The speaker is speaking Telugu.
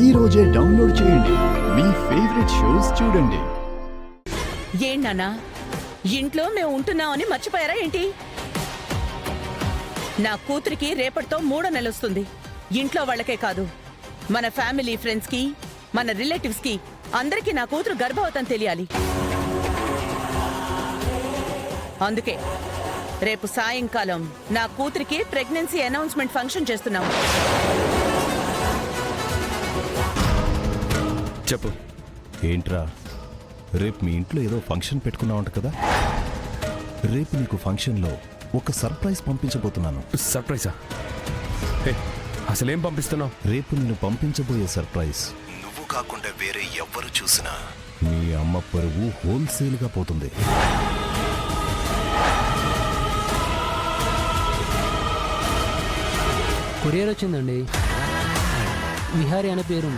ఈ రోజే డౌన్లోడ్ చేయండి. మీ ఫేవరెట్ షోస్ చూడండి. ఏంటన్నా ఇంట్లో మేము ఉంటున్నామని మర్చిపోయారా ఏంటి? నా కూతురికి రేపటితో 3వ నెల వస్తుంది. ఇంట్లో వాళ్ళకే కాదు, మన ఫ్యామిలీ ఫ్రెండ్స్ కి, మన రిలేటివ్స్ కి అందరికీ నా కూతురు గర్భవతం తెలియాలి. అందుకే రేపు సాయంకాలం నా కూతురికి ప్రెగ్నెన్సీ అనౌన్స్మెంట్ ఫంక్షన్ చేస్తున్నాం. చెప్పు. ఏంట్రా, రేపు మీ ఇంట్లో ఏదో ఫంక్షన్ పెట్టుకున్నావంట కదా? రేపు నీకు ఫంక్షన్లో ఒక సర్ప్రైజ్ పంపించబోతున్నాను. సర్ప్రైజా? అసలేం పంపిస్తున్నావు? రేపు నేను పంపించబోయే సర్ప్రైజ్ నువ్వు కాకుండా వేరే ఎవ్వరు చూసినా మీ అమ్మ పరువు హోల్సేల్గా పోతుంది. కొరియర్ వచ్చిందండి. విహారీ అనే పేరు.